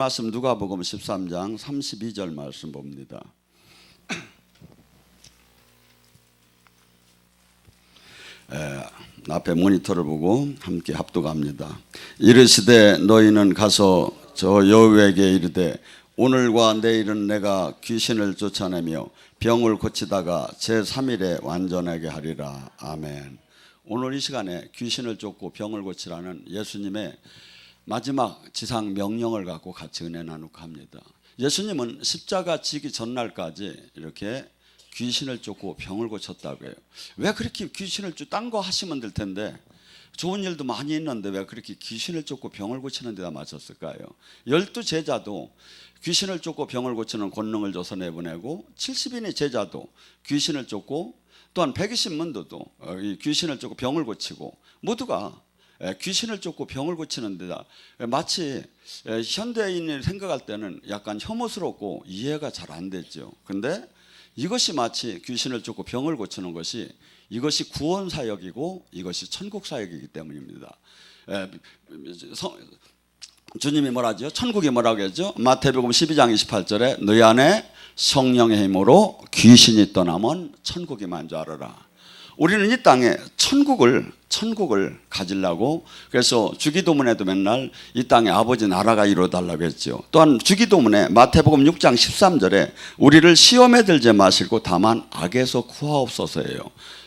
말씀 누가복음 13장 32절 말씀 봅니다. 앞에 모니터를 보고 함께 합독합니다. 이르시되 너희는 가서 저 여우에게 이르되 오늘과 내일은 내가 귀신을 쫓아내며 병을 고치다가 제3일에 완전하게 하리라. 아멘. 오늘 이 시간에 귀신을 쫓고 병을 고치라는 예수님의 마지막 지상 명령을 갖고 같이 은혜 나누고 합니다. 예수님은 십자가 지기 전날까지 이렇게 귀신을 쫓고 병을 고쳤다고 해요. 왜 그렇게 귀신을 딴 거 하시면 될 텐데 좋은 일도 많이 있는데 왜 그렇게 귀신을 쫓고 병을 고치는 데다 맞췄을까요? 12 제자도 귀신을 쫓고 병을 고치는 권능을 줘서 내보내고 70인의 제자도 귀신을 쫓고 또한 120문도도 귀신을 쫓고 병을 고치고 모두가 귀신을 쫓고 병을 고치는 데다 마치 현대인이 생각할 때는 약간 혐오스럽고 이해가 잘 안 되죠. 그런데 이것이 마치 귀신을 쫓고 병을 고치는 것이 이것이 구원 사역이고 이것이 천국 사역이기 때문입니다. 주님이 뭐라죠? 천국이 뭐라고 했죠? 마태복음 12장 28절에 너희 안에 성령의 힘으로 귀신이 떠나면 천국이만 줄 알아라. 우리는 이 땅에 천국을 가지려고 그래서 주기도문에도 맨날 이 땅에 아버지 나라가 이루어달라고 했죠. 또한 주기도문에 마태복음 6장 13절에 우리를 시험에 들지 마시고 다만 악에서 구하옵소서예요.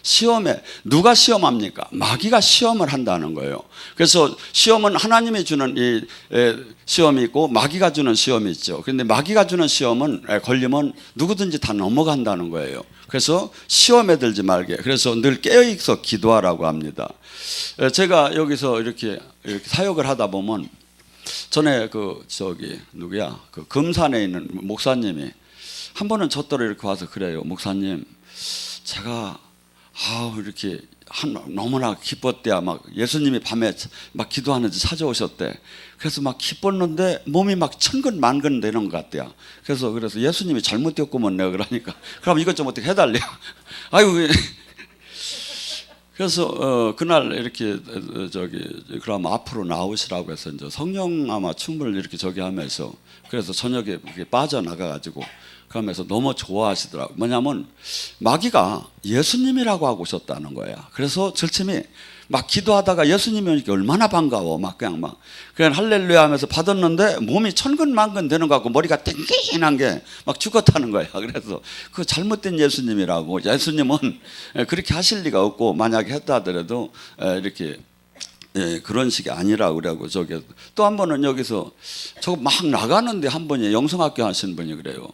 시험에 누가 시험합니까? 마귀가 시험을 한다는 거예요. 그래서 시험은 하나님이 주는 이 시험이 있고 마귀가 주는 시험이 있죠. 그런데 마귀가 주는 시험은 걸리면 누구든지 다 넘어간다는 거예요. 그래서 시험에 들지 말게. 그래서 늘 깨어있어 기도하라고 합니다. 제가 여기서 이렇게 사역을 하다 보면 전에 누구야? 그 금산에 있는 목사님이 한 번은 저더러 이렇게 와서 그래요. 목사님, 제가 이렇게 너무나 기뻤대야. 막 예수님이 밤에 막 기도하는지 찾아오셨대. 그래서 막 기뻤는데 몸이 막 천근만근 되는 것 같대요. 그래서 예수님이 잘못되었구먼 내가 그러니까 그럼 이것 좀 어떻게 해달래. 아유. 그래서 그날 이렇게 그럼 앞으로 나오시라고 해서 이제 성령 아마 충분을 이렇게 하면서 그래서 저녁에 이렇게 빠져나가가지고 그러면서 너무 좋아하시더라고요. 뭐냐면 마귀가 예수님이라고 하고 오셨다는 거야. 그래서 절침이 막 기도하다가 예수님이 오니까 얼마나 반가워. 그냥 할렐루야 하면서 받았는데 몸이 천근만근 되는 것 같고 머리가 땡땡한 게 막 죽었다는 거야. 그래서 그 잘못된 예수님이라고. 예수님은 그렇게 하실 리가 없고 만약에 했다 하더라도 이렇게 그런 식이 아니라고 그러고 또 한 번은 여기서 저거 막 나가는데 한 분이 영성학교 하시는 분이 그래요.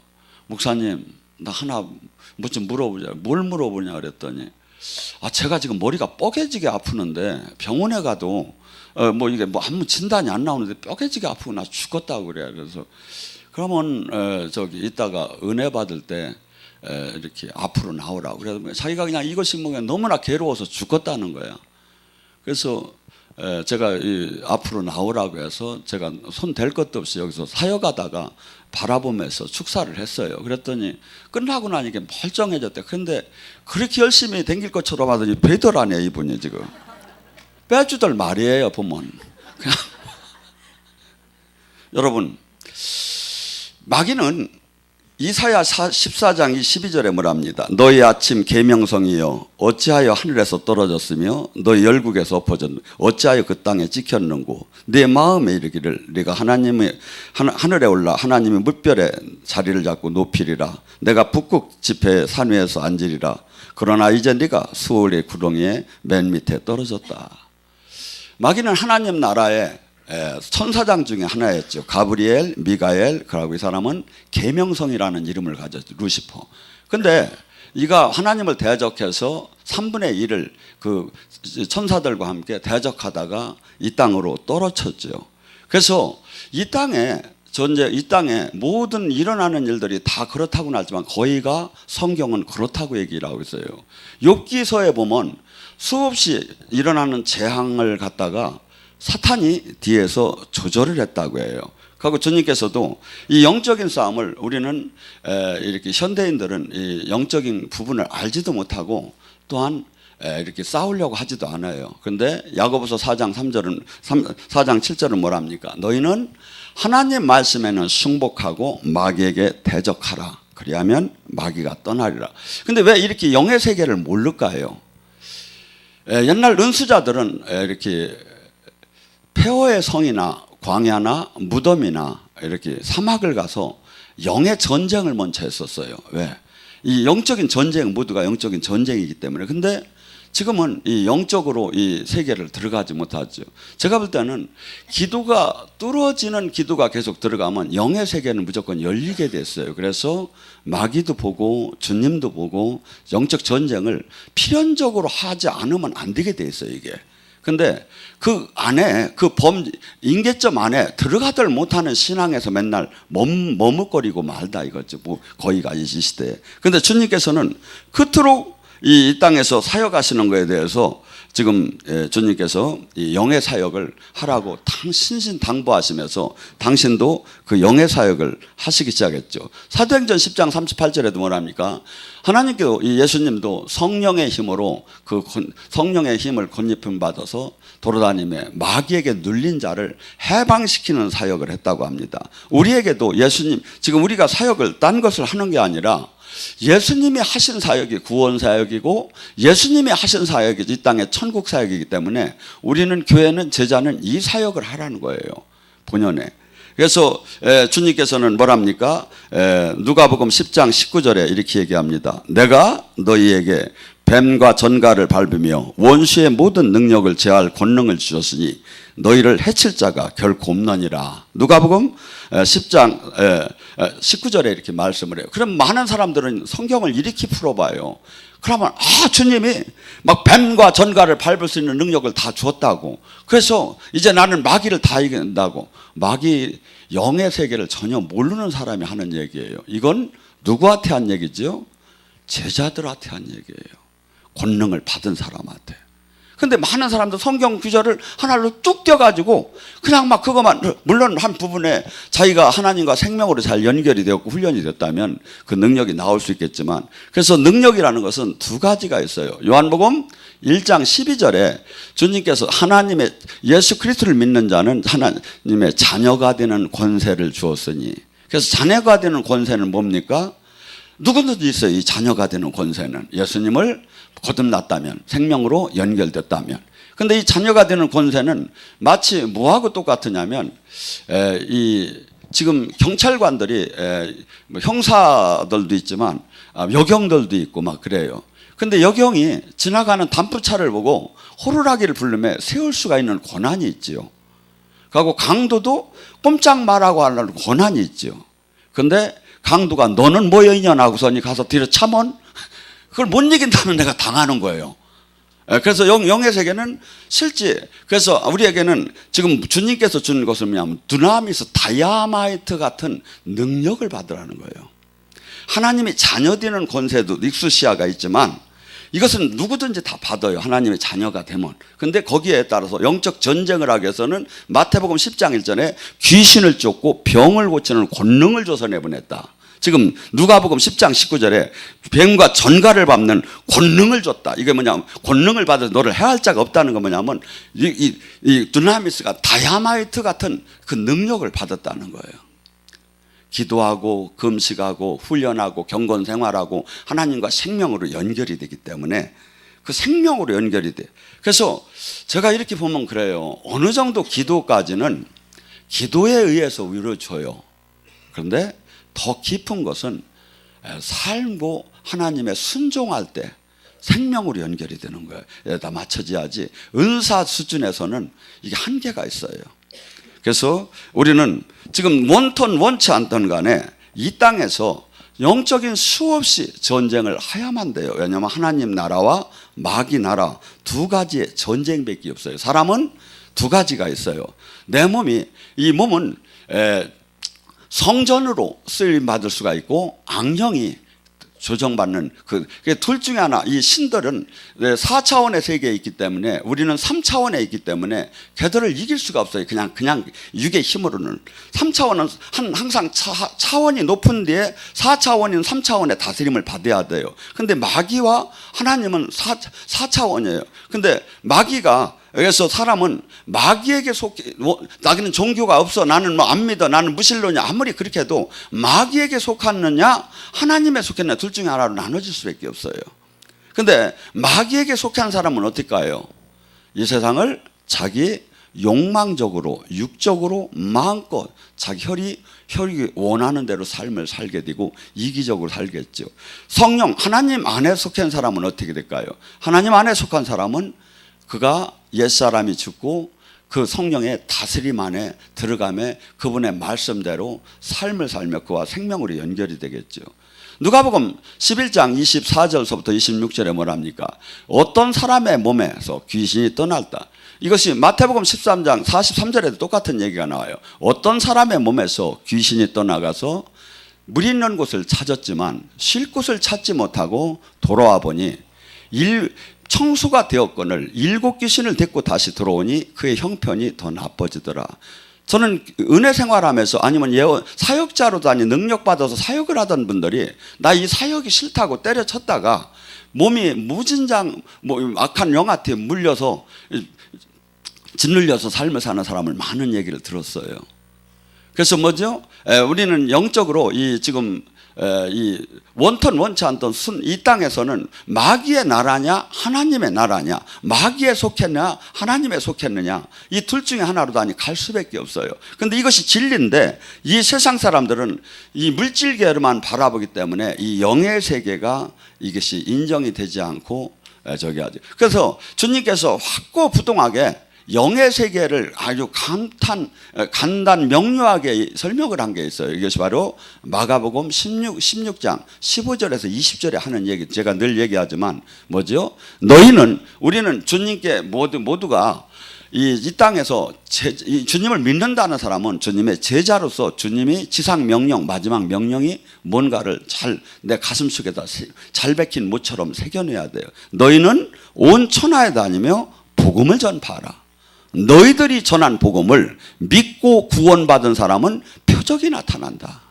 목사님, 나 하나 뭐 좀 물어보자. 뭘 물어보냐 그랬더니 제가 지금 머리가 뻐개지게 아프는데 병원에 가도 이게 아무 진단이 안 나오는데 뻐개지게 아프고 나 죽겠다고 그래. 그래서 그러면 이따가 은혜 받을 때 이렇게 앞으로 나오라고. 그래서 자기가 그냥 이것이 너무나 괴로워서 죽겠다는 거야. 그래서 제가 앞으로 나오라고 해서 제가 손 댈 것도 없이 여기서 사역하다가 바라보면서 축사를 했어요. 그랬더니 끝나고 나니까 멀쩡해졌대. 그런데 그렇게 열심히 댕길 것처럼 하더니 배더라네 이분이 지금. 빼주들 말이에요 보면. 여러분, 마귀는 이사야 14장 12절에 뭐랍니다. 너희 아침 계명성이여 어찌하여 하늘에서 떨어졌으며 너희 열국에서 엎어졌느냐 어찌하여 그 땅에 찍혔는고 내 마음에 이르기를 네가 하늘에 올라 하나님의 물별에 자리를 잡고 높이리라. 내가 북극 지폐 산 위에서 앉으리라. 그러나 이제 네가 수월의 구덩이에 맨 밑에 떨어졌다. 마귀는 하나님 나라에 천사장 중에 하나였죠. 가브리엘, 미가엘, 그리고 이 사람은 계명성이라는 이름을 가졌죠. 루시퍼. 근데 이가 하나님을 대적해서 3분의 1을 그 천사들과 함께 대적하다가 이 땅으로 떨어졌죠. 그래서 이 땅에 모든 일어나는 일들이 다 그렇다고는 하지만 거의가 성경은 그렇다고 얘기를 하고 있어요. 욥기서에 보면 수없이 일어나는 재앙을 갖다가 사탄이 뒤에서 조절을 했다고 해요. 그리고 주님께서도 이 영적인 싸움을 우리는 이렇게 현대인들은 이 영적인 부분을 알지도 못하고 또한 이렇게 싸우려고 하지도 않아요. 그런데 야고보서 4장 7절은 뭐랍니까? 너희는 하나님 말씀에는 순복하고 마귀에게 대적하라. 그리하면 마귀가 떠나리라. 근데 왜 이렇게 영의 세계를 모를까요? 옛날 은수자들은 이렇게 폐허의 성이나 광야나 무덤이나 이렇게 사막을 가서 영의 전쟁을 먼저 했었어요. 왜? 이 영적인 전쟁, 모두가 영적인 전쟁이기 때문에. 근데 지금은 이 영적으로 이 세계를 들어가지 못하죠. 제가 볼 때는 기도가 뚫어지는 기도가 계속 들어가면 영의 세계는 무조건 열리게 됐어요. 그래서 마귀도 보고 주님도 보고 영적 전쟁을 필연적으로 하지 않으면 안 되게 돼 있어요, 이게. 근데 그 안에 인계점 안에 들어가들 못하는 신앙에서 맨날 머뭇거리고 말다 이거죠. 뭐 거의가 이 시대에. 근데 주님께서는 그토록 이 땅에서 사역하시는 것에 대해서 지금 주님께서 이 영의 사역을 하라고 신신당부하시면서 당신도 그 영의 사역을 하시기 시작했죠. 사도행전 10장 38절에도 뭐랍니까? 하나님께도 예수님도 성령의 힘으로 그 성령의 힘을 건립힘 받아서 돌아다니며 마귀에게 눌린 자를 해방시키는 사역을 했다고 합니다. 우리에게도 예수님, 지금 우리가 사역을 딴 것을 하는 게 아니라 예수님이 하신 사역이 구원 사역이고 예수님이 하신 사역이 이 땅의 천국 사역이기 때문에 우리는 교회는 제자는 이 사역을 하라는 거예요. 본연에. 그래서 주님께서는 뭐랍니까? 누가복음 10장 19절에 이렇게 얘기합니다. 내가 너희에게 뱀과 전갈을 밟으며 원수의 모든 능력을 제할 권능을 주셨으니 너희를 해칠 자가 결코 없느니라. 누가복음 10장 19절에 이렇게 말씀을 해요. 그럼 많은 사람들은 성경을 이렇게 풀어봐요. 그러면 주님이 막 뱀과 전갈을 밟을 수 있는 능력을 다 주었다고. 그래서 이제 나는 마귀를 다 이긴다고. 마귀 영의 세계를 전혀 모르는 사람이 하는 얘기예요. 이건 누구한테 한 얘기죠? 제자들한테 한 얘기예요. 권능을 받은 사람한테. 근데 많은 사람들 성경 구절을 하나로 뚝 떼어가지고 그냥 막 그것만, 물론 한 부분에 자기가 하나님과 생명으로 잘 연결이 되었고 훈련이 됐다면 그 능력이 나올 수 있겠지만, 그래서 능력이라는 것은 두 가지가 있어요. 요한복음 1장 12절에 주님께서 하나님의 예수 그리스도를 믿는 자는 하나님의 자녀가 되는 권세를 주었으니, 그래서 자녀가 되는 권세는 뭡니까? 누구든지 있어요. 이 자녀가 되는 권세는 예수님을 거듭났다면, 생명으로 연결됐다면. 근데 이 자녀가 되는 권세는 마치 뭐하고 똑같으냐면, 지금 경찰관들이 형사들도 있지만 여경들도 있고 막 그래요. 근데 여경이 지나가는 단프차를 보고 호루라기를 부르며 세울 수가 있는 권한이 있지요. 그리고 강도도 꼼짝 말하고 하는 권한이 있죠. 근데 강도가 너는 뭐여 이년 하고서니 가서 뒤로 참원? 그걸 못 이긴다면 내가 당하는 거예요. 그래서 영의 세계는 실제, 그래서 우리에게는 지금 주님께서 주는 것은 뭐냐면 두나미스 다이아마이트 같은 능력을 받으라는 거예요. 하나님이 자녀되는 권세도 익수시아가 있지만 이것은 누구든지 다 받아요. 하나님의 자녀가 되면. 근데 거기에 따라서 영적 전쟁을 하기 위해서는 마태복음 10장 1절에 귀신을 쫓고 병을 고치는 권능을 줘서 내보냈다. 지금 누가복음 10장 19절에 뱀과 전갈을 밟는 권능을 줬다. 이게 뭐냐면 권능을 받아서 너를 해할 자가 없다는 건 뭐냐면 이 두나미스가 다이아마이트 같은 그 능력을 받았다는 거예요. 기도하고 금식하고 훈련하고 경건 생활하고 하나님과 생명으로 연결이 되기 때문에 그 생명으로 연결이 돼. 그래서 제가 이렇게 보면 그래요. 어느 정도 기도까지는 기도에 의해서 위로 줘요. 그런데 더 깊은 것은 삶고 하나님의 순종할 때 생명으로 연결이 되는 거예요. 여기다 맞춰져야지. 은사 수준에서는 이게 한계가 있어요. 그래서 우리는 지금 원ton 원치 않던 간에 이 땅에서 영적인 수없이 전쟁을 해야만 돼요. 왜냐하면 하나님 나라와 마귀 나라 두 가지의 전쟁밖에 없어요. 사람은 두 가지가 있어요. 내 몸이, 이 몸은 성전으로 쓰임 받을 수가 있고 악령이 조정받는 그 둘 중에 하나. 이 신들은 4차원의 세계에 있기 때문에 우리는 3차원에 있기 때문에 걔들을 이길 수가 없어요. 그냥 육의 힘으로는. 3차원은 항상 차원이 높은 뒤에 4차원인 3차원의 다스림을 받아야 돼요. 근데 마귀와 하나님은 4차원이에요. 근데 마귀가 그래서 사람은 마귀에게 나는 종교가 없어, 나는 뭐 안 믿어, 나는 무신론이야, 아무리 그렇게 해도 마귀에게 속했느냐 하나님에 속했느냐 둘 중에 하나로 나눠질 수밖에 없어요. 근데 마귀에게 속한 사람은 어떨까요? 이 세상을 자기 욕망적으로 육적으로 마음껏 자기 혈이 원하는 대로 삶을 살게 되고 이기적으로 살겠죠. 성령 하나님 안에 속한 사람은 어떻게 될까요? 하나님 안에 속한 사람은 그가 옛사람이 죽고 그 성령의 다스림 안에 들어가며 그분의 말씀대로 삶을 살며 그와 생명으로 연결이 되겠죠. 누가복음 11장 24절서부터 26절에 뭐랍니까? 어떤 사람의 몸에서 귀신이 떠났다. 이것이 마태복음 13장 43절에도 똑같은 얘기가 나와요. 어떤 사람의 몸에서 귀신이 떠나가서 물 있는 곳을 찾았지만 쉴 곳을 찾지 못하고 돌아와 보니 청수가 되었거늘 7 귀신을 데리고 다시 들어오니 그의 형편이 더 나빠지더라. 저는 은혜 생활하면서 아니면 사역자로도 아닌 능력받아서 사역을 하던 분들이 나 이 사역이 싫다고 때려쳤다가 몸이 무진장 악한 영한테 물려서 짓눌려서 삶을 사는 사람을 많은 얘기를 들었어요. 그래서 뭐죠? 우리는 영적으로 지금 이 원턴 원치 않던 이 땅에서는 마귀의 나라냐 하나님의 나라냐, 마귀에 속했냐 하나님에 속했느냐, 이 둘 중에 하나로도 아니 갈 수밖에 없어요. 그런데 이것이 진리인데 이 세상 사람들은 이 물질계로만 바라보기 때문에 이 영의 세계가 이것이 인정이 되지 않고 저기 하죠. 그래서 주님께서 확고부동하게 영의 세계를 아주 간단 명료하게 설명을 한 게 있어요. 이것이 바로 마가복음 16장 15절에서 20절에 하는 얘기, 제가 늘 얘기하지만 뭐죠? 우리는 주님께 모두가 이 땅에서 주님을 믿는다는 사람은 주님의 제자로서 주님이 지상 명령, 마지막 명령이 뭔가를 내 가슴속에다 잘 박힌 못처럼 새겨내야 돼요. 너희는 온 천하에 다니며 복음을 전파하라. 너희들이 전한 복음을 믿고 구원받은 사람은 표적이 나타난다.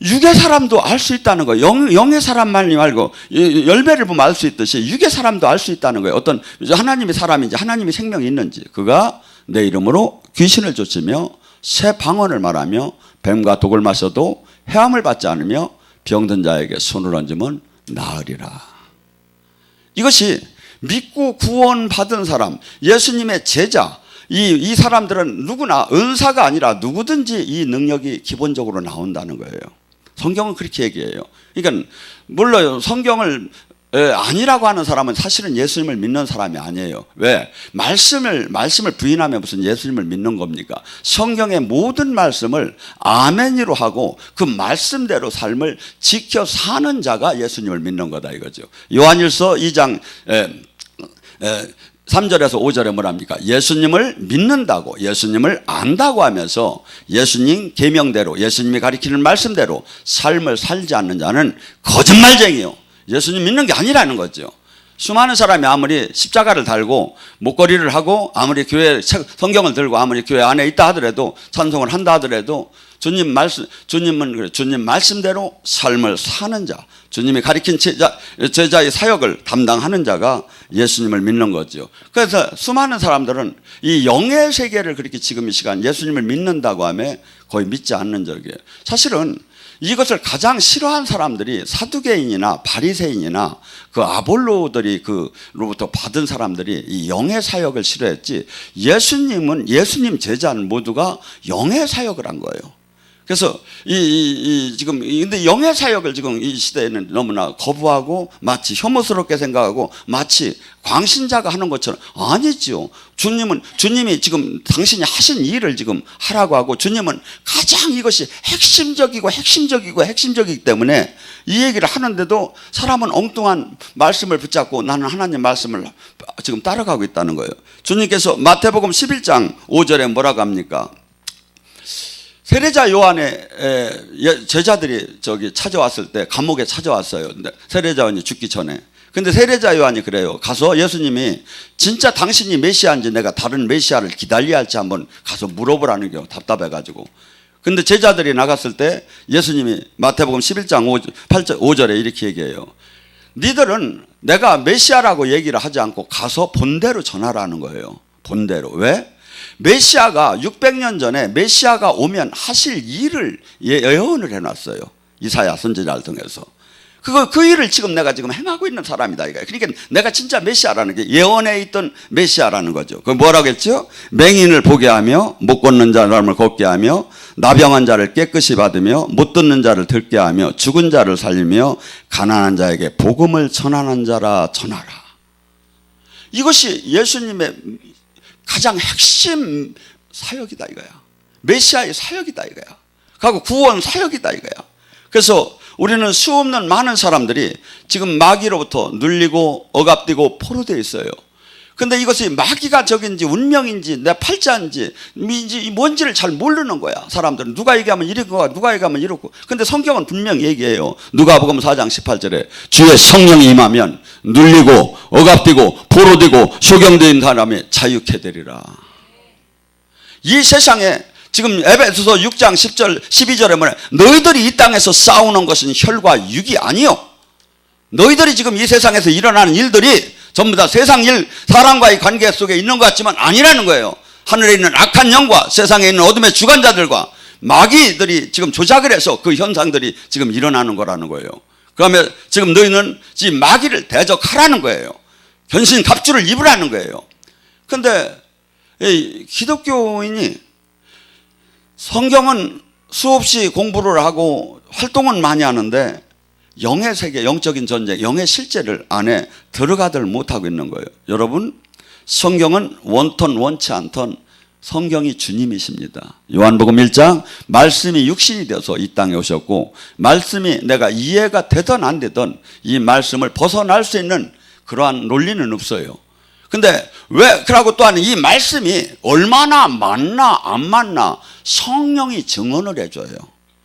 육의 사람도 알 수 있다는 거예요. 영의 사람만이 말고 열매를 보면 알 수 있듯이 육의 사람도 알 수 있다는 거예요. 어떤 하나님의 사람인지 하나님의 생명이 있는지. 그가 내 이름으로 귀신을 쫓으며 새 방언을 말하며 뱀과 독을 마셔도 해함을 받지 않으며 병든 자에게 손을 얹으면 나으리라. 이것이 믿고 구원받은 사람, 예수님의 제자, 이 사람들은 누구나 은사가 아니라 누구든지 이 능력이 기본적으로 나온다는 거예요. 성경은 그렇게 얘기해요. 그러니까 몰라요. 성경을 아니라고 하는 사람은 사실은 예수님을 믿는 사람이 아니에요. 왜? 말씀을 부인하면 무슨 예수님을 믿는 겁니까? 성경의 모든 말씀을 아멘이로 하고 그 말씀대로 삶을 지켜 사는 자가 예수님을 믿는 거다 이거죠. 요한일서 2장 3절에서 5절에 뭐랍니까? 예수님을 믿는다고, 예수님을 안다고 하면서 예수님 계명대로, 예수님이 가리키는 말씀대로 삶을 살지 않는 자는 거짓말쟁이요. 예수님 믿는 게 아니라는 거죠. 수많은 사람이 아무리 십자가를 달고 목걸이를 하고 아무리 교회 성경을 들고 아무리 교회 안에 있다 하더라도 찬송을 한다 하더라도 주님 말씀대로 삶을 사는 자, 주님이 가리킨 제자의 사역을 담당하는 자가 예수님을 믿는 거죠. 그래서 수많은 사람들은 이 영의 세계를 그렇게 지금 이 시간 예수님을 믿는다고 하며 거의 믿지 않는 적이에요. 사실은 이것을 가장 싫어한 사람들이 사두개인이나 바리새인이나 그 아볼로들이 그로부터 받은 사람들이 이 영의 사역을 싫어했지, 예수님 제자는 모두가 영의 사역을 한 거예요. 그래서 지금 근데 영의 사역을 지금 이 시대에는 너무나 거부하고 마치 혐오스럽게 생각하고 마치 광신자가 하는 것처럼, 아니지요. 주님이 지금 당신이 하신 일을 지금 하라고 하고, 주님은 가장 이것이 핵심적이기 때문에 이 얘기를 하는데도 사람은 엉뚱한 말씀을 붙잡고 나는 하나님 말씀을 지금 따라가고 있다는 거예요. 주님께서 마태복음 11장 5절에 뭐라고 합니까? 세례자 요한의 제자들이 찾아왔을 때 감옥에 찾아왔어요. 근데 세례자 요한이 죽기 전에. 근데 세례자 요한이 그래요. 가서 예수님이 진짜 당신이 메시아인지 내가 다른 메시아를 기다려야 할지 한번 가서 물어보라는 게 답답해가지고. 근데 제자들이 나갔을 때 예수님이 마태복음 11장 5절에 이렇게 얘기해요. 니들은 내가 메시아라고 얘기를 하지 않고 가서 본대로 전하라는 거예요. 본대로. 왜? 메시아가 600년 전에 메시아가 오면 하실 일을 예언을 해놨어요. 이사야 선지자를 통해서. 그 일을 지금 내가 지금 행하고 있는 사람이다 이거예요. 그러니까 내가 진짜 메시아라는 게 예언에 있던 메시아라는 거죠. 그 뭐라고 했죠? 맹인을 보게 하며 못 걷는 사람을 걷게 하며 나병한 자를 깨끗이 받으며 못 듣는 자를 듣게 하며 죽은 자를 살리며 가난한 자에게 복음을 전하는 자라 전하라. 이것이 예수님의 가장 핵심 사역이다 이거야. 메시아의 사역이다 이거야. 그리고 구원 사역이다 이거야. 그래서 우리는 수없는 많은 사람들이 지금 마귀로부터 눌리고 억압되고 포로되어 있어요. 근데 이것이 마귀가 적인지 운명인지 내 팔자인지 뭔지를 잘 모르는 거야. 사람들은 누가 얘기하면 이렇고 누가 얘기하면 이렇고. 근데 성경은 분명히 얘기해요. 누가복음 4장 18절에 주의 성령이 임하면 눌리고 억압되고 포로되고 소경된 사람이 자유케 되리라. 이 세상에 지금 에베소서 6장 10절 12절에 뭐래? 너희들이 이 땅에서 싸우는 것은 혈과 육이 아니요. 너희들이 지금 이 세상에서 일어나는 일들이 전부 다 세상 일, 사람과의 관계 속에 있는 것 같지만 아니라는 거예요. 하늘에 있는 악한 영과 세상에 있는 어둠의 주관자들과 마귀들이 지금 조작을 해서 그 현상들이 지금 일어나는 거라는 거예요. 그러면 지금 너희는 이 마귀를 대적하라는 거예요. 전신 갑주를 입으라는 거예요. 그런데 기독교인이 성경은 수없이 공부를 하고 활동은 많이 하는데 영의 세계, 영적인 전쟁, 영의 실제를 안에 들어가들 못하고 있는 거예요. 여러분, 성경은 원턴 원치 않던 성경이 주님이십니다. 요한복음 1장 말씀이 육신이 되어서 이 땅에 오셨고 말씀이 내가 이해가 되든 안 되든 이 말씀을 벗어날 수 있는 그러한 논리는 없어요. 근데 왜 그러고 또한 이 말씀이 얼마나 맞나 안 맞나 성령이 증언을 해줘요.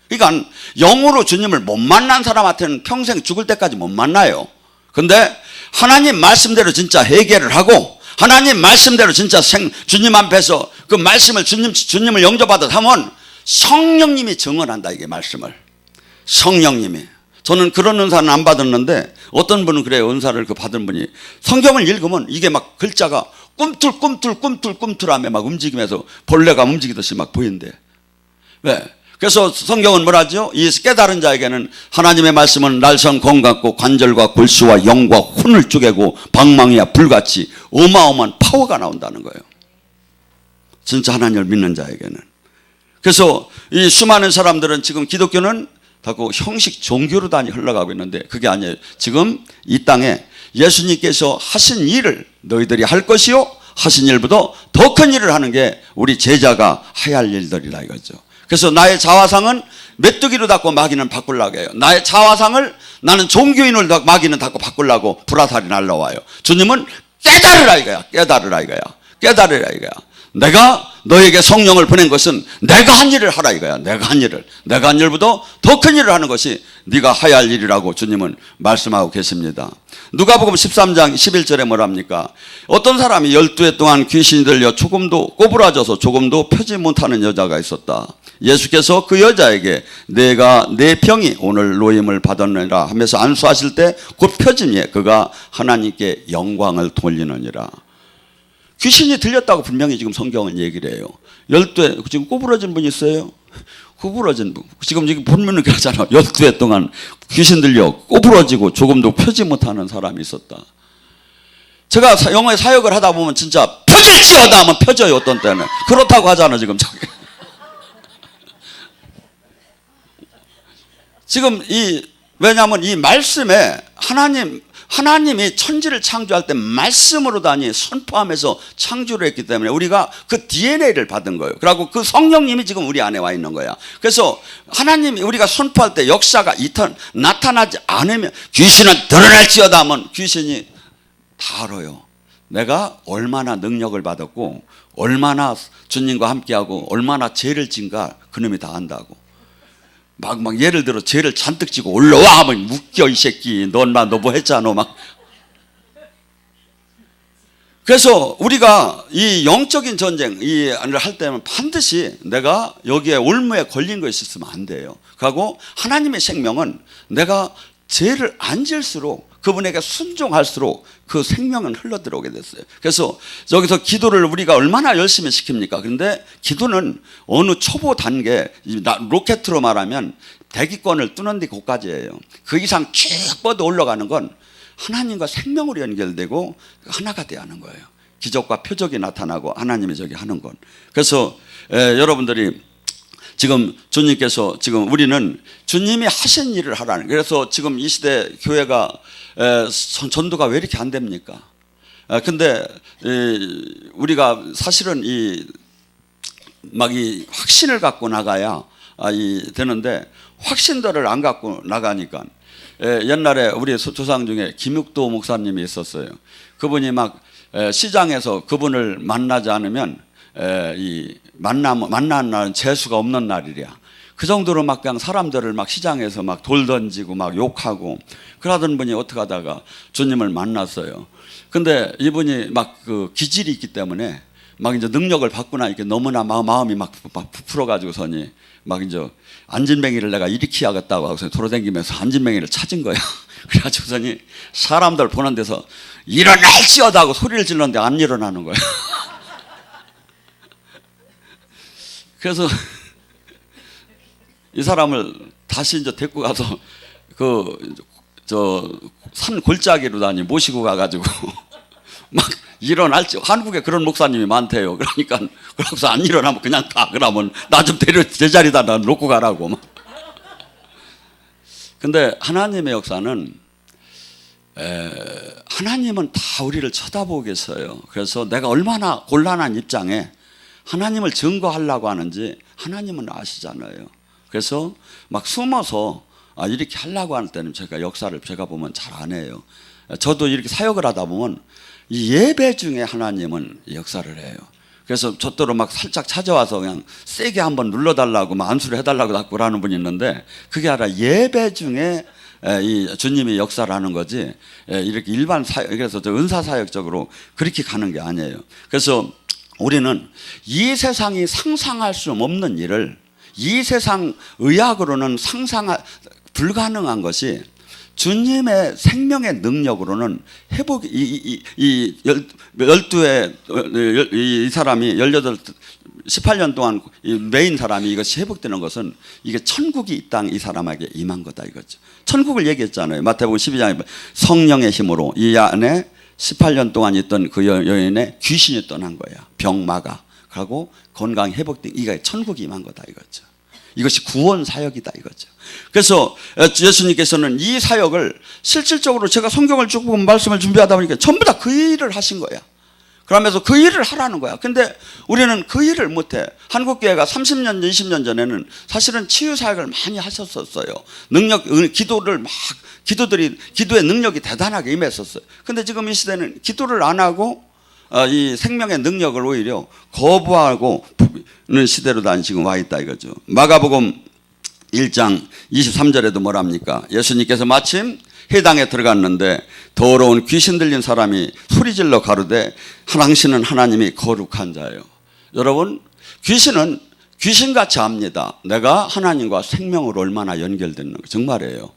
그러니까 영으로 주님을 못 만난 사람한테는 평생 죽을 때까지 못 만나요. 근데 하나님 말씀대로 진짜 해결을 하고 하나님 말씀대로 진짜 주님 앞에서 그 말씀을 주님을 영접하듯 하면 성령님이 증언한다 이게 말씀을. 성령님이. 저는 그런 은사는 안 받았는데 어떤 분은 그래요. 은사를 그 받은 분이 성경을 읽으면 이게 막 글자가 꿈틀꿈틀하며 막 움직이면서 벌레가 움직이듯이 막 보인대. 왜? 그래서 성경은 뭐라죠? 이 깨달은 자에게는 하나님의 말씀은 날선 검 같고 관절과 골수와 영과 혼을 쪼개고 방망이와 불같이 어마어마한 파워가 나온다는 거예요. 진짜 하나님을 믿는 자에게는. 그래서 이 수많은 사람들은 지금 기독교는 자꾸 형식 종교로 단위 흘러가고 있는데 그게 아니에요. 지금 이 땅에 예수님께서 하신 일을 너희들이 할 것이요 하신 일보다 더 큰 일을 하는 게 우리 제자가 해야 할 일들이라 이거죠. 그래서 나의 자화상은 메뚜기로 닦고 마귀는 바꾸려고 해요. 나의 자화상을 나는 종교인으로 마귀는 닦고 바꾸려고 불화살이 날라와요. 주님은 깨달으라 이거야. 깨달으라 이거야. 깨달으라 이거야. 내가 너에게 성령을 보낸 것은 내가 한 일을 하라 이거야. 내가 한 일을. 내가 한 일보다 더 큰 일을 하는 것이 네가 해야 할 일이라고 주님은 말씀하고 계십니다. 누가복음 13장 11절에 뭐랍니까? 어떤 사람이 12해 동안 귀신이 들려 조금도 꼬부라져서 조금도 펴지 못하는 여자가 있었다. 예수께서 그 여자에게 내가 내 병이 오늘 노임을 받았느니라 하면서 안수하실 때 곧 펴지니 그가 하나님께 영광을 돌리느니라. 귀신이 들렸다고 분명히 지금 성경은 얘기를 해요. 12해 지금 꼬부러진 분 있어요? 꼬부러진 분. 지금 본문을 하잖아. 12해 동안 귀신 들려 꼬부러지고 조금도 펴지 못하는 사람이 있었다. 제가 영어에 사역을 하다 보면 진짜 펴질지어다 하면 펴져요. 어떤 때는. 그렇다고 하잖아 지금. 지금 왜냐하면 이 말씀에 하나님이 천지를 창조할 때 말씀으로 다니 선포하면서 창조를 했기 때문에 우리가 그 DNA를 받은 거예요. 그리고 그 성령님이 지금 우리 안에 와 있는 거야. 그래서 하나님이 우리가 선포할 때 역사가 나타나지 않으면 귀신은 드러날지어다 하면 귀신이 다 알아요. 내가 얼마나 능력을 받았고 얼마나 주님과 함께하고 얼마나 죄를 진가 그놈이 다 안다고. 막 예를 들어 죄를 잔뜩 지고 올라와 하면 웃겨 이 새끼 너 뭐 했잖아 막. 그래서 우리가 이 영적인 전쟁 이를 할 때는 반드시 내가 여기에 올무에 걸린 것이 있으면 안 돼요. 그리고 하나님의 생명은 내가 죄를 안 질수록 그분에게 순종할수록 그 생명은 흘러들어오게 됐어요. 그래서 여기서 기도를 우리가 얼마나 열심히 시킵니까? 그런데 기도는 어느 초보 단계, 로켓으로 말하면 대기권을 뚫는 데 그까지예요. 그 이상 쭉 뻗어 올라가는 건 하나님과 생명으로 연결되고 하나가 돼야 하는 거예요. 기적과 표적이 나타나고 하나님이 저기 하는 건. 그래서 여러분들이 지금 주님께서 지금 우리는 주님이 하신 일을 하라는. 그래서 지금 이 시대 교회가 전도가 왜 이렇게 안 됩니까? 근데 우리가 사실은 이 확신을 갖고 나가야 되는데 확신들을 안 갖고 나가니까 옛날에 우리 조상 중에 김육도 목사님이 있었어요. 그분이 막 시장에서 그분을 만나지 않으면 만나는 날은 재수가 없는 날이랴. 그 정도로 막 그냥 사람들을 막 시장에서 막 돌 던지고 막 욕하고 그러던 분이 어떻게 하다가 주님을 만났어요. 근데 이분이 막 그 기질이 있기 때문에 막 이제 능력을 받고 나니까 너무나 마음이 막 부풀어가지고서니 막 이제 안진뱅이를 내가 일으키야겠다고 하고서 돌아다니면서 안진뱅이를 찾은 거야. 그래가지고서니 사람들 보는 데서 일어날지어다 하고 소리를 질렀는데 안 일어나는 거야. 그래서 이 사람을 다시 이제 데리고 가서 산 골짜기로 모시고 가가지고 막 일어날지. 한국에 그런 목사님이 많대요. 그러니까 그래서 안 일어나면 그냥 가. 그러면 나 좀 제자리다 나 놓고 가라고 막. 근데 하나님의 역사는 하나님은 다 우리를 쳐다보고 계세요. 그래서 내가 얼마나 곤란한 입장에 하나님을 증거하려고 하는지 하나님은 아시잖아요. 그래서 막 숨어서 이렇게 하려고 하는 때는 제가 역사를 제가 보면 잘 안 해요. 저도 이렇게 사역을 하다 보면 이 예배 중에 하나님은 역사를 해요. 그래서 저더러 막 살짝 찾아와서 그냥 세게 한번 눌러달라고 막 안수를 해달라고 그러는 분이 있는데 그게 아니라 예배 중에 이 주님이 역사를 하는 거지 이렇게 일반 사역, 그래서 은사 사역적으로 그렇게 가는 게 아니에요. 그래서 우리는 이 세상이 상상할 수 없는 일을 이 세상 의학으로는 불가능한 것이 주님의 생명의 능력으로는 회복이 이 12의 이 사람이 18년 동안 메인 사람이 이것이 회복되는 것은 이게 천국이 이 땅 이 사람에게 임한 거다 이거죠. 천국을 얘기했잖아요. 마태복음 12장에 성령의 힘으로 이 안에 18년 동안 있던 그 여인의 귀신이 떠난 거야. 병마가 하고 건강 회복된 이게 천국이 임한 거다 이거죠. 이것이 구원 사역이다 이거죠. 그래서 예수님께서는 이 사역을 실질적으로 제가 성경을 쭉 보고 말씀을 준비하다 보니까 전부 다 그 일을 하신 거야. 그러면서 그 일을 하라는 거야. 근데 우리는 그 일을 못해. 한국교회가 30년, 20년 전에는 사실은 치유 사역을 많이 하셨었어요. 기도의 능력이 대단하게 임했었어요. 근데 지금 이 시대는 기도를 안 하고 이 생명의 능력을 오히려 거부하고 는 시대로 다 지금 와 있다 이거죠. 마가복음 1장 23절에도 뭐랍니까? 예수님께서 마침 회당에 들어갔는데 더러운 귀신 들린 사람이 소리질러 가로되 당신은 하나님이 거룩한 자예요. 여러분 귀신은 귀신같이 압니다. 내가 하나님과 생명으로 얼마나 연결됐는 거 정말이에요.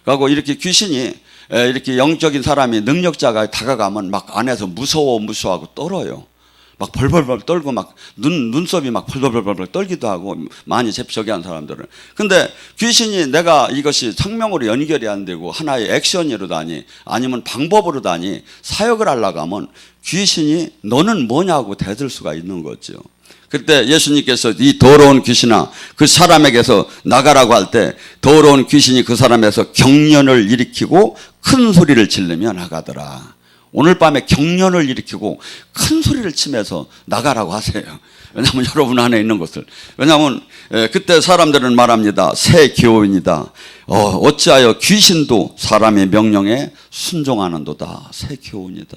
그리고 이렇게 귀신이 이렇게 영적인 사람이 능력자가 다가가면 막 안에서 무서워하고 떨어요. 막 벌벌벌 떨고 막 눈썹이 막 벌벌벌 떨기도 하고 많이 저기 한 사람들은. 근데 귀신이 내가 이것이 생명으로 연결이 안 되고 하나의 액션으로다니 아니면 방법으로다니 사역을 하려고 하면 귀신이 너는 뭐냐고 대들 수가 있는 거죠. 그때 예수님께서 이 더러운 귀신아 그 사람에게서 나가라고 할 때 더러운 귀신이 그 사람에서 경련을 일으키고 큰 소리를 지르며 나가더라. 오늘 밤에 경련을 일으키고 큰 소리를 치면서 나가라고 하세요. 왜냐하면 여러분 안에 있는 것을. 왜냐하면 그때 사람들은 말합니다. 새 교훈이다. 어찌하여 귀신도 사람의 명령에 순종하는도다. 새 교훈이다.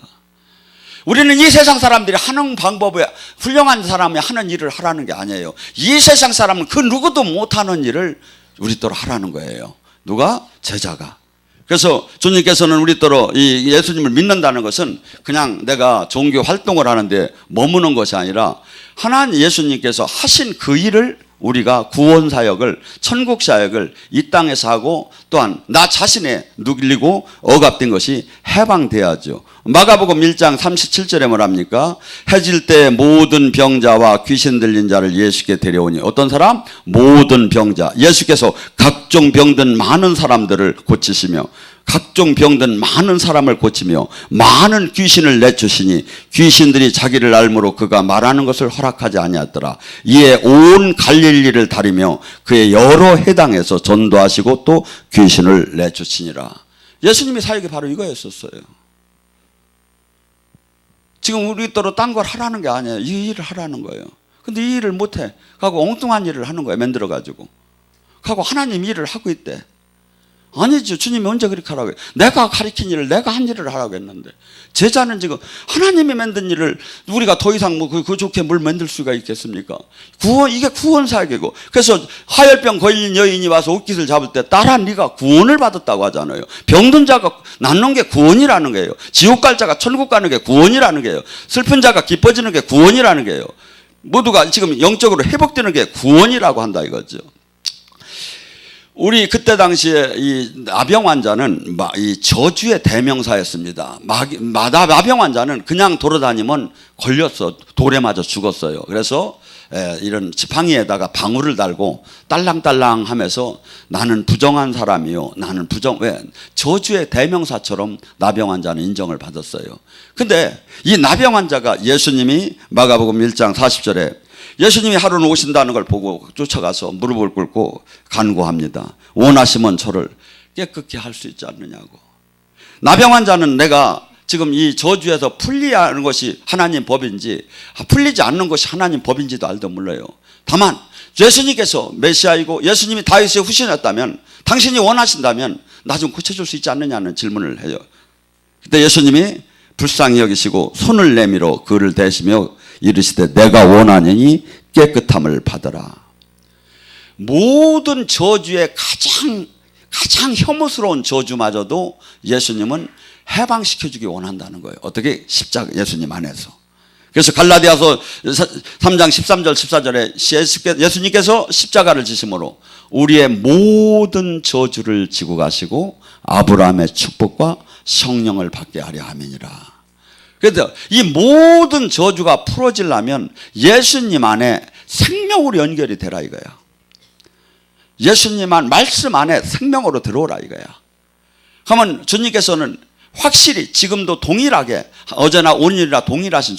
우리는 이 세상 사람들이 하는 방법에 훌륭한 사람이 하는 일을 하라는 게 아니에요. 이 세상 사람은 그 누구도 못하는 일을 우리더러 하라는 거예요. 누가? 제자가. 그래서 주님께서는 우리더러 이 예수님을 믿는다는 것은 그냥 내가 종교 활동을 하는데 머무는 것이 아니라 하나님 예수님께서 하신 그 일을 우리가 구원 사역을, 천국 사역을 이 땅에서 하고 또한 나 자신에 누리고 억압된 것이 해방돼야죠. 마가복음 1장 37절에 뭐랍니까? 해질 때 모든 병자와 귀신 들린 자를 예수께 데려오니, 어떤 사람? 모든 병자. 예수께서 각종 병든 많은 사람들을 고치시며, 각종 병든 많은 사람을 고치며 많은 귀신을 내쫓으니 귀신들이 자기를 알므로 그가 말하는 것을 허락하지 아니하더라. 이에 온 갈릴리를 다리며 그의 여러 해당에서 전도하시고 또 귀신을 내쫓으니라. 예수님의 사역이 바로 이거였었어요. 지금 우리 또로 딴 걸 하라는 게 아니에요. 이 일을 하라는 거예요. 근데 이 일을 못해. 가고 엉뚱한 일을 하는 거예요. 만들어가지고. 가고 하나님 일을 하고 있대. 아니죠. 주님이 언제 그렇게 하라고 해요? 내가 가르친 일을, 내가 한 일을 하라고 했는데, 제자는 지금 하나님이 만든 일을 우리가 더 이상 그 좋게 뭘 만들 수가 있겠습니까? 이게 구원 사역이고. 그래서 하열병 걸린 여인이 와서 옷깃을 잡을 때 딸아 네가 구원을 받았다고 하잖아요. 병든 자가 낫는 게 구원이라는 거예요. 지옥 갈 자가 천국 가는 게 구원이라는 거예요. 슬픈 자가 기뻐지는 게 구원이라는 거예요. 모두가 지금 영적으로 회복되는 게 구원이라고 한다 이거죠. 우리 그때 당시에 이 나병 환자는 이 저주의 대명사였습니다. 나병 환자는 그냥 돌아다니면 걸렸어. 돌에 맞아 죽었어요. 그래서 이런 지팡이에다가 방울을 달고 딸랑딸랑 하면서 나는 부정한 사람이요. 나는 왜? 저주의 대명사처럼 나병 환자는 인정을 받았어요. 근데 이 나병 환자가 예수님이 마가복음 1장 40절에 예수님이 하루는 오신다는 걸 보고 쫓아가서 무릎을 꿇고 간구합니다. 원하시면 저를 깨끗게 할 수 있지 않느냐고. 나병 환자는 내가 지금 이 저주에서 풀리야 하는 것이 하나님 법인지 풀리지 않는 것이 하나님 법인지도 알도 몰라요. 다만 예수님께서 메시아이고 예수님이 다윗의 후손이었다면, 당신이 원하신다면 나 좀 고쳐줄 수 있지 않느냐는 질문을 해요. 그때 예수님이 불쌍히 여기시고 손을 내밀어 그를 대시며 이르시되 내가 원하느니 깨끗함을 받아라. 모든 저주의 가장 혐오스러운 저주마저도 예수님은 해방시켜주기 원한다는 거예요. 어떻게? 십자가, 예수님 안에서. 그래서 갈라디아서 3장 13절 14절에 예수님께서 십자가를 지심으로 우리의 모든 저주를 지고 가시고 아브라함의 축복과 성령을 받게 하려 함이니라. 그래서 이 모든 저주가 풀어지려면 예수님 안에 생명으로 연결이 되라 이거야. 예수님만 말씀 안에 생명으로 들어오라 이거야. 그러면 주님께서는 확실히 지금도 동일하게 어제나 오늘이나 동일하신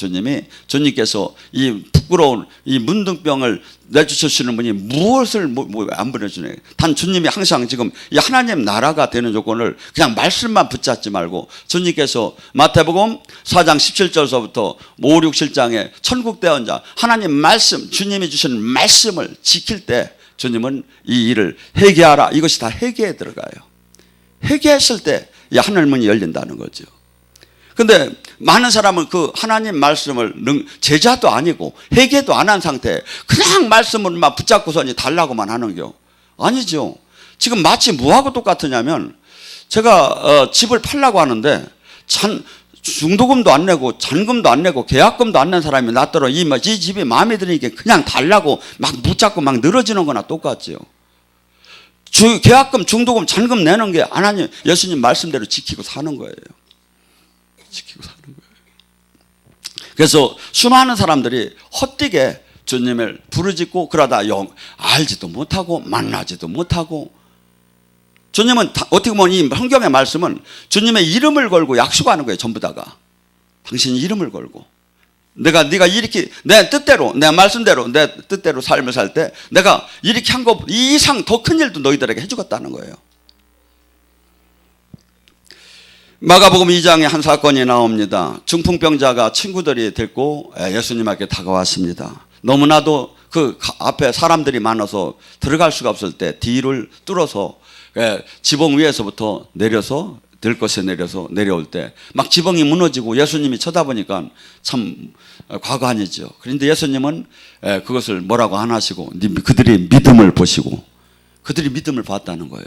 주님께서 이 부끄러운 이 문둥병을 내주시는 분이 무엇을 안 보내주네. 단 주님이 항상 지금 이 하나님 나라가 되는 조건을 그냥 말씀만 붙잡지 말고 주님께서 마태복음 4장 17절서부터 5, 6, 7장에 천국 대원 자 하나님 말씀, 주님이 주신 말씀을 지킬 때 주님은 이 일을 회개하라. 이것이 다 회개에 들어가요. 회개했을 때 이 하늘문이 열린다는 거죠. 근데 많은 사람은 그 하나님 말씀을 제자도 아니고 회개도 안 한 상태에 그냥 말씀을만 붙잡고서니 달라고만 하는 겨. 아니죠. 지금 마치 뭐하고 똑같으냐면 제가 집을 팔라고 하는데 중도금도 안 내고 잔금도 안 내고 계약금도 안 낸 사람이 낫더러 이 집이 마음에 드니까 그냥 달라고 막 붙잡고 막 늘어지는 거나 똑같지요. 계약금, 중도금, 잔금 내는 게 하나님, 예수님 말씀대로 지키고 사는 거예요. 지키고 사는 거예요. 그래서 수많은 사람들이 헛되게 주님을 부르짖고 그러다 알지도 못하고 만나지도 못하고, 주님은 어떻게 보면 이 성경의 말씀은 주님의 이름을 걸고 약속하는 거예요. 전부 다가 당신 이름을 걸고 네가 이렇게 내 뜻대로, 내 말씀대로, 내 뜻대로 삶을 살 때 내가 이렇게 한 것 이상 더 큰 일도 너희들에게 해주겠다는 거예요. 마가복음 2장에 한 사건이 나옵니다. 중풍병자가 친구들이 데리고 예수님에게 다가왔습니다. 너무나도 그 앞에 사람들이 많아서 들어갈 수가 없을 때 뒤를 뚫어서 지붕 위에서부터 내려서 들것에 내려올 때 막 지붕이 무너지고 예수님이 쳐다보니까 참 과관이죠. 그런데 예수님은 그것을 뭐라고 안 하시고 그들이 믿음을 보시고 그들이 믿음을 봤다는 거예요.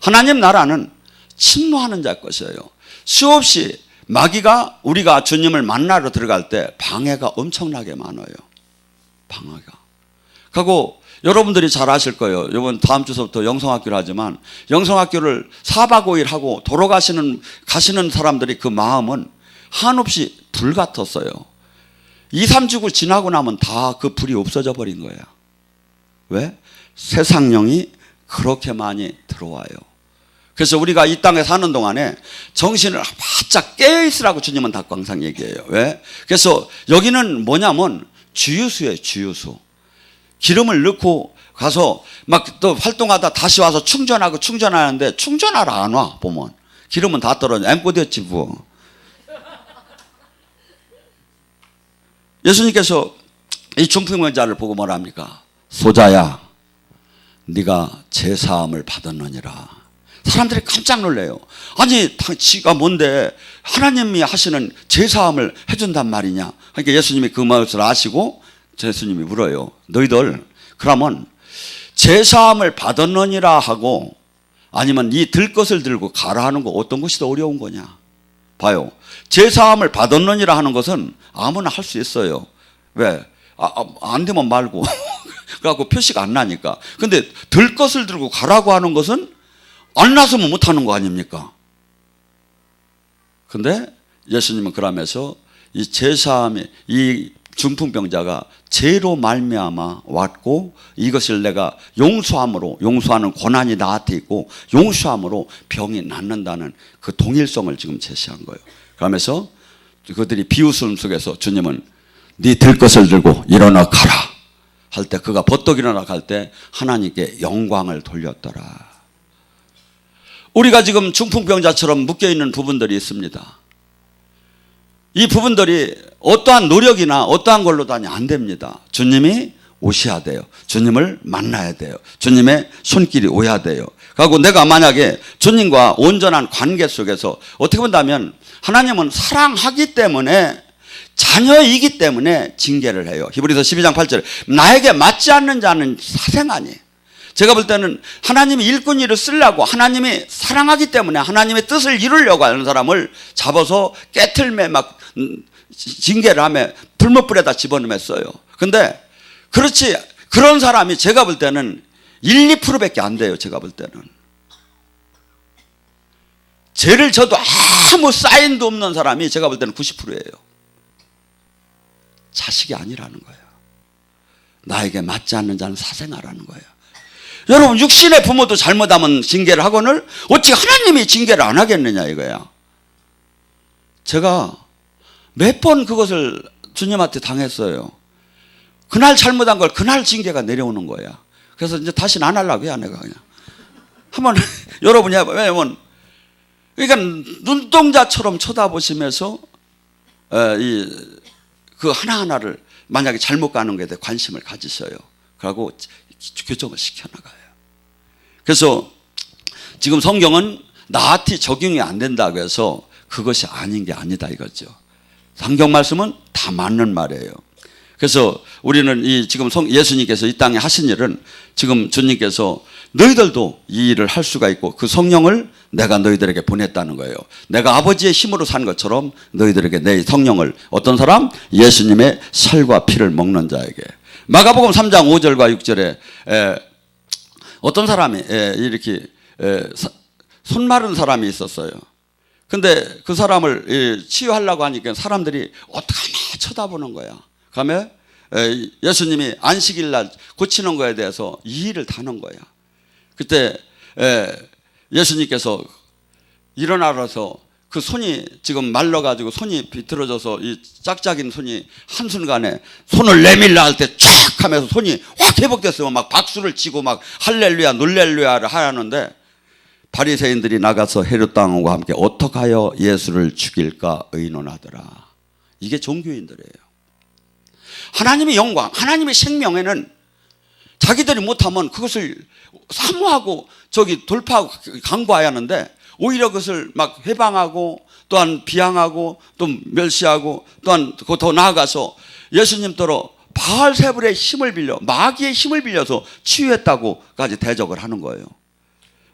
하나님 나라는 침노하는 자 것이에요. 수없이 마귀가 우리가 주님을 만나러 들어갈 때 방해가 엄청나게 많아요. 방해가. 그리고 여러분들이 잘 아실 거예요. 이번 다음 주서부터 영성학교를 하지만 영성학교를 4박 5일 하고 가시는 사람들이 그 마음은 한없이 불 같았어요. 2, 3주를 지나고 나면 다 그 불이 없어져 버린 거예요. 왜? 세상령이 그렇게 많이 들어와요. 그래서 우리가 이 땅에 사는 동안에 정신을 바짝 깨어있으라고 주님은 다 항상 얘기해요. 왜? 그래서 여기는 뭐냐면 주유소예요. 주유소. 기름을 넣고 가서 막 또 활동하다 다시 와서 충전하는데 충전하러 안 와 보면. 기름은 다 떨어져. 엠꼬 됐지 뭐. 예수님께서 이 중풍병자를 보고 뭐라 합니까? 소자야, 네가 제사함을 받았느니라. 사람들이 깜짝 놀래요. 아니 지가 뭔데 하나님이 하시는 제사함을 해준단 말이냐. 그러니까 예수님이 그 말을 아시고 예수님이 물어요. 너희들 그러면 제사함을 받았느니라 하고 아니면 이 들 것을 들고 가라 하는 거 어떤 것이 더 어려운 거냐. 봐요. 제사함을 받았느니라 하는 것은 아무나 할 수 있어요. 왜? 안 되면 말고 그래갖고 표시가 안 나니까. 근데 들 것을 들고 가라고 하는 것은 안 나서면 못하는 거 아닙니까? 근데 예수님은 그러면서 이 제사함이 이 중풍병자가 죄로 말미암아 왔고 이것을 내가 용서하는 권한이 나한테 있고 용서함으로 병이 낫는다는 그 동일성을 지금 제시한 거예요. 그러면서 그들이 비웃음 속에서 주님은 네 들 것을 들고 일어나 가라 할 때 그가 버떡 일어나 갈 때 하나님께 영광을 돌렸더라. 우리가 지금 중풍병자처럼 묶여있는 부분들이 있습니다. 이 부분들이 어떠한 노력이나 어떠한 걸로도 안 됩니다. 주님이 오셔야 돼요. 주님을 만나야 돼요. 주님의 손길이 오야 돼요. 그리고 내가 만약에 주님과 온전한 관계 속에서 어떻게 본다면 하나님은 사랑하기 때문에 자녀이기 때문에 징계를 해요. 히브리서 12장 8절에 나에게 맞지 않는 자는 사생아니. 제가 볼 때는 하나님이 일꾼이를 쓰려고 하나님이 사랑하기 때문에 하나님의 뜻을 이루려고 하는 사람을 잡아서 깨틀매 막 징계를 하며 불못불에다 집어넣었어요. 근데 그렇지 그런 사람이 제가 볼 때는 1, 2%밖에 안 돼요. 제가 볼 때는. 죄를 져도 아무 사인도 없는 사람이 제가 볼 때는 90%예요. 자식이 아니라는 거예요. 나에게 맞지 않는 자는 사생아라는 거예요. 여러분 육신의 부모도 잘못하면 징계를 하거늘 어찌 하나님이 징계를 안 하겠느냐 이거야. 제가 몇 번 그것을 주님한테 당했어요. 그날 잘못한 걸 그날 징계가 내려오는 거야. 그래서 이제 다시는 안 하려고 해 내가 그냥. 한번 여러분이 해봐. 왜냐면 그러니까 눈동자처럼 쳐다보시면서 그 하나하나를 만약에 잘못 가는 것에 대해 관심을 가지셔요. 그러고 교정을 시켜나가요. 그래서 지금 성경은 나한테 적용이 안 된다고 해서 그것이 아닌 게 아니다 이거죠. 성경 말씀은 다 맞는 말이에요. 그래서 우리는 이 지금 예수님께서 이 땅에 하신 일은 지금 주님께서 너희들도 이 일을 할 수가 있고 그 성령을 내가 너희들에게 보냈다는 거예요. 내가 아버지의 힘으로 산 것처럼 너희들에게 내 성령을 어떤 사람? 예수님의 살과 피를 먹는 자에게. 마가복음 3장 5절과 6절에 어떤 사람이 이렇게 손 마른 사람이 있었어요. 근데 그 사람을 치유하려고 하니까 사람들이 어떡하나 쳐다보는 거야. 그러면 예수님이 안식일 날 고치는 거에 대해서 이의를 다는 거야. 그때 예수님께서 일어나서 그 손이 지금 말라가지고 손이 비틀어져서 이 짝짝인 손이 한순간에 손을 내밀라 할 때 촥 하면서 손이 확 회복됐으면 막 박수를 치고 막 할렐루야 놀렐루야를 하는데 바리새인들이 나가서 헤롯 왕과 함께 어떻게 하여 예수를 죽일까 의논하더라. 이게 종교인들이에요. 하나님의 영광, 하나님의 생명에는 자기들이 못하면 그것을 사모하고 돌파하고 강구해야 하는데 오히려 그것을 막 회방하고 또한 비방하고 또 멸시하고 또한 더 나아가서 예수님더러 바알세불의 힘을 빌려 마귀의 힘을 빌려서 치유했다고까지 대적을 하는 거예요.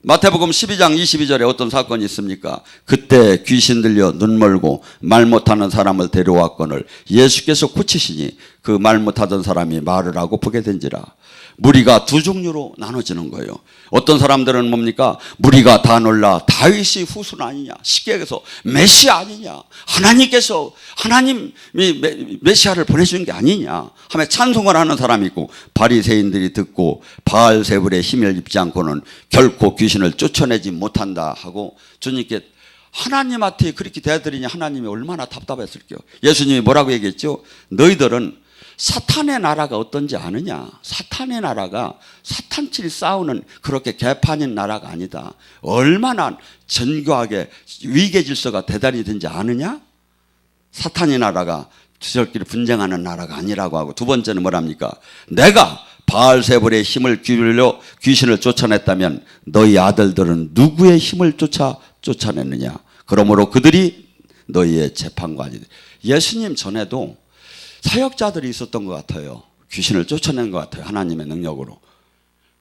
마태복음 12장 22절에 어떤 사건이 있습니까? 그때 귀신 들려 눈 멀고 말 못하는 사람을 데려왔거늘 예수께서 고치시니 그 말 못하던 사람이 말을 하고 보게 된지라. 무리가 두 종류로 나눠지는 거예요. 어떤 사람들은 뭡니까? 무리가 다 놀라 다윗이 후손 아니냐, 쉽게 얘기해서 메시아 아니냐, 하나님이 메시아를 보내주는 게 아니냐 하며 찬송을 하는 사람이 있고, 바리새인들이 듣고 바알세불의 힘을 입지 않고는 결코 귀신을 쫓아내지 못한다 하고 주님께 하나님한테 그렇게 대드리니 하나님이 얼마나 답답했을게요. 예수님이 뭐라고 얘기했죠? 너희들은 사탄의 나라가 어떤지 아느냐? 사탄의 나라가 사탄끼리 싸우는 그렇게 개판인 나라가 아니다. 얼마나 정교하게 위계 질서가 대단히 된지 아느냐? 사탄의 나라가 저들끼리 분쟁하는 나라가 아니라고 하고, 두 번째는 뭐랍니까? 내가 바알세불의 힘을 기울여 귀신을 쫓아냈다면 너희 아들들은 누구의 힘을 쫓아냈느냐? 그러므로 그들이 너희의 재판관이다. 예수님 전에도 사역자들이 있었던 것 같아요. 귀신을 쫓아낸 것 같아요. 하나님의 능력으로.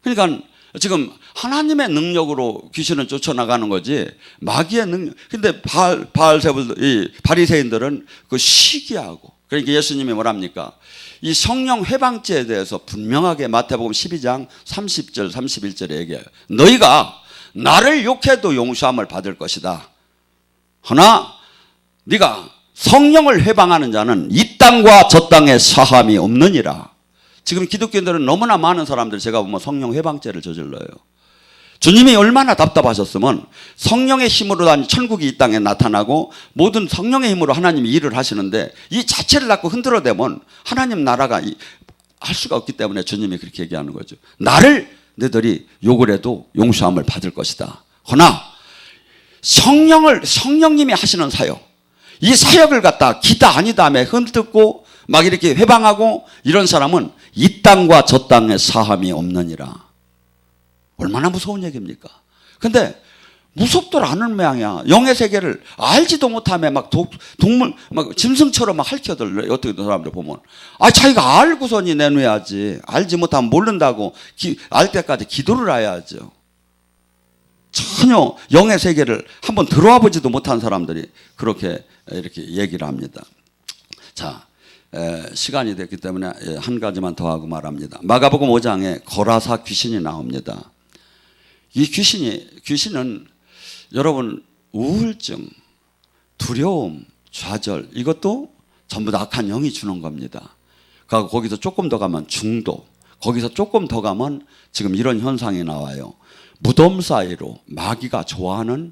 그러니까 지금 하나님의 능력으로 귀신을 쫓아나가는 거지 마귀의 능력. 근데 바알세불, 바리새인들은 그 시기하고. 그러니까 예수님이 뭐랍니까? 이 성령 회방죄에 대해서 분명하게 마태복음 12장 30절 31절에 얘기해요. 너희가 나를 욕해도 용서함을 받을 것이다. 그러나 네가 성령을 회방하는 자는 이 땅과 저 땅에 사함이 없느니라. 지금 기독교인들은 너무나 많은 사람들 제가 보면 성령 회방죄를 저질러요. 주님이 얼마나 답답하셨으면 성령의 힘으로 천국이 이 땅에 나타나고 모든 성령의 힘으로 하나님이 일을 하시는데 이 자체를 갖고 흔들어대면 하나님 나라가 할 수가 없기 때문에 주님이 그렇게 얘기하는 거죠. 나를 너희들이 욕을 해도 용서함을 받을 것이다. 그러나 성령님이 하시는 사역, 이 사역을 갖다 기다 아니다 하며 흔들고 막 이렇게 회방하고 이런 사람은 이 땅과 저 땅에 사함이 없느니라. 얼마나 무서운 얘기입니까? 근데 무섭들 않은 모양이야. 영의 세계를 알지도 못하며 막 동물, 막 짐승처럼 막 핥혀들, 어떻게 사람들 보면. 자기가 알고서니 내놓아야지. 알지 못하면 모른다고 알 때까지 기도를 해야죠. 전혀 영의 세계를 한번 들어와 보지도 못한 사람들이 그렇게 이렇게 얘기를 합니다. 자, 시간이 됐기 때문에 한 가지만 더 하고 말합니다. 마가복음 5장에 거라사 귀신이 나옵니다. 이 귀신은 여러분 우울증, 두려움, 좌절, 이것도 전부 다 악한 영이 주는 겁니다. 거기서 조금 더 가면 중독, 거기서 조금 더 가면 지금 이런 현상이 나와요. 무덤 사이로 마귀가 좋아하는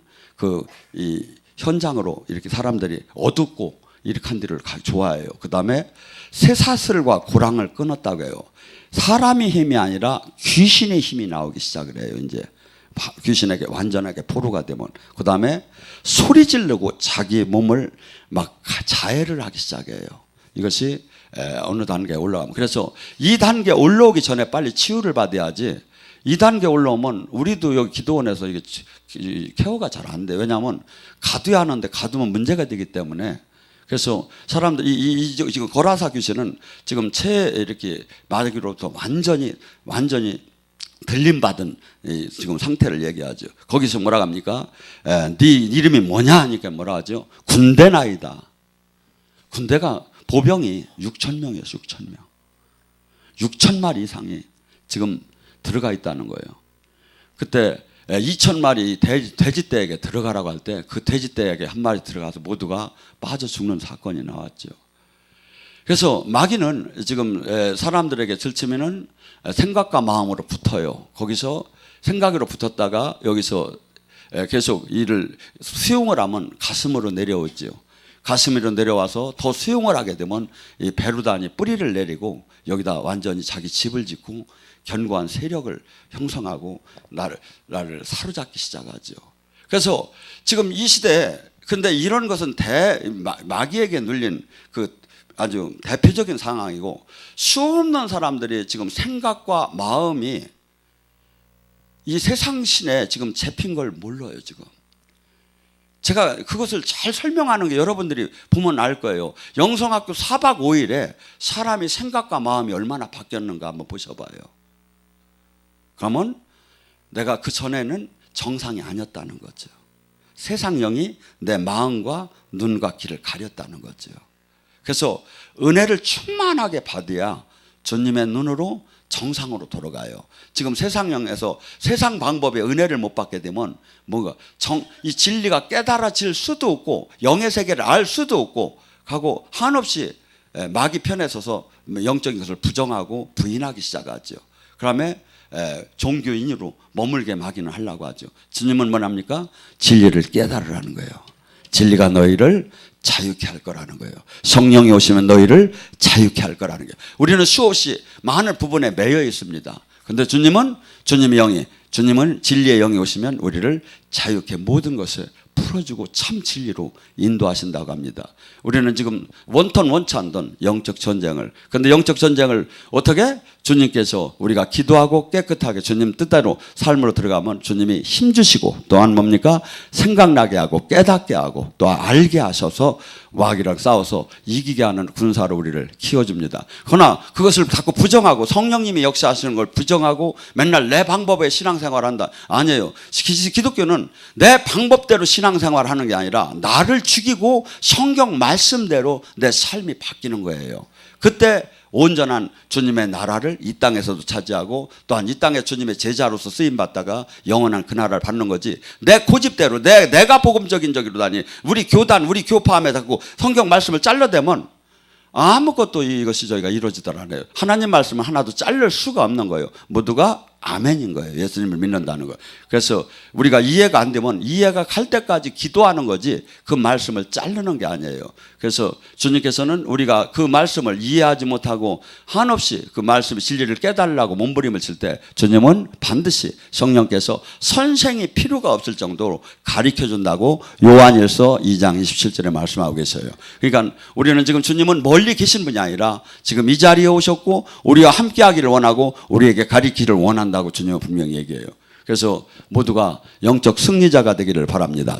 이 현장으로 이렇게 사람들이 어둡고 이렇게 한 데를 좋아해요. 그 다음에 쇠사슬과 고랑을 끊었다고 해요. 사람의 힘이 아니라 귀신의 힘이 나오기 시작을 해요. 이제 귀신에게 완전하게 포로가 되면. 그 다음에 소리 지르고 자기 몸을 막 자해를 하기 시작해요. 이것이 어느 단계에 올라가면. 그래서 이 단계 올라오기 전에 빨리 치유를 받아야지. 이 단계 올라오면 우리도 여기 기도원에서 이게 케어가 잘 안 돼. 왜냐하면 가둬야 하는데 가두면 문제가 되기 때문에. 그래서 사람들 지금 거라사 귀신은 지금 이렇게 마귀로부터 완전히 들림받은 지금 상태를 얘기하죠. 거기서 뭐라 합니까? 네 이름이 뭐냐 하니까 뭐라 하죠? 군대나이다. 군대가 보병이 6,000명이었어요. 6,000명. 6,000마리 이상이 지금 들어가 있다는 거예요. 그때 2,000마리 돼지떼에게 들어가라고 할 때 그 돼지떼에게 한 마리 들어가서 모두가 빠져 죽는 사건이 나왔죠. 그래서 마귀는 지금 사람들에게 들치면은 생각과 마음으로 붙어요. 거기서 생각으로 붙었다가 여기서 계속 일을 수용을 하면 가슴으로 내려오죠. 가슴으로 내려와서 더 수용을 하게 되면 이 베르단이 뿌리를 내리고 여기다 완전히 자기 집을 짓고 견고한 세력을 형성하고 나를 사로잡기 시작하죠. 그래서 지금 이 시대에 근데 이런 것은 마귀에게 눌린 아주 대표적인 상황이고 수없는 사람들이 지금 생각과 마음이 이 세상신에 지금 잡힌 걸 몰라요. 지금 제가 그것을 잘 설명하는 게 여러분들이 보면 알 거예요. 영성학교 4박 5일에 사람이 생각과 마음이 얼마나 바뀌었는가 한번 보셔봐요. 그러면 내가 그 전에는 정상이 아니었다는 거죠. 세상 영이 내 마음과 눈과 귀를 가렸다는 거죠. 그래서 은혜를 충만하게 받아야 주님의 눈으로 정상으로 돌아가요. 지금 세상형에서 세상 방법의 은혜를 못 받게 되면 뭔가 이 진리가 깨달아질 수도 없고 영의 세계를 알 수도 없고 하고 한없이 마귀 편에 서서 영적인 것을 부정하고 부인하기 시작하죠. 그다음에 종교인으로 머물게 마귀는 하려고 하죠. 주님은 뭐랍니까? 진리를 깨달으라는 거예요. 진리가 너희를 자유케 할 거라는 거예요. 성령이 오시면 너희를 자유케 할 거라는 거예요. 우리는 수없이 많은 부분에 매여 있습니다. 그런데 주님은 주님은 진리의 영이 오시면 우리를 자유케 모든 것을 풀어주고 참 진리로 인도하신다고 합니다. 우리는 지금 원턴 원치 않던 영적 전쟁을, 그런데 영적 전쟁을 어떻게? 주님께서 우리가 기도하고 깨끗하게 주님 뜻대로 삶으로 들어가면 주님이 힘주시고 또한 뭡니까? 생각나게 하고 깨닫게 하고 또 알게 하셔서 마귀랑 싸워서 이기게 하는 군사로 우리를 키워줍니다. 그러나 그것을 자꾸 부정하고 성령님이 역사하시는 걸 부정하고 맨날 내 방법에 신앙생활한다. 아니에요. 기독교는 내 방법대로 신앙생활하는 게 아니라 나를 죽이고 성경 말씀대로 내 삶이 바뀌는 거예요. 그때 온전한 주님의 나라를 이 땅에서도 차지하고 또한 이 땅에 주님의 제자로서 쓰임받다가 영원한 그 나라를 받는 거지, 내 고집대로 내가 복음적인 적이로다니 우리 교단 우리 교파함에 자꾸 성경 말씀을 잘라대면 아무것도 이것이 저희가 이루어지더라 않아요. 하나님 말씀은 하나도 자를 수가 없는 거예요. 모두가 아멘인 거예요. 예수님을 믿는다는 거예요. 그래서 우리가 이해가 안 되면 이해가 갈 때까지 기도하는 거지 그 말씀을 자르는 게 아니에요. 그래서 주님께서는 우리가 그 말씀을 이해하지 못하고 한없이 그 말씀의 진리를 깨달으려고 몸부림을 칠 때 주님은 반드시 성령께서 선생이 필요가 없을 정도로 가르쳐준다고 요한일서 2장 27절에 말씀하고 계세요. 그러니까 우리는 지금 주님은 멀리 계신 분이 아니라 지금 이 자리에 오셨고 우리와 함께 하기를 원하고 우리에게 가르치기를 원한다고 주님은 분명히 얘기해요. 그래서 모두가 영적 승리자가 되기를 바랍니다.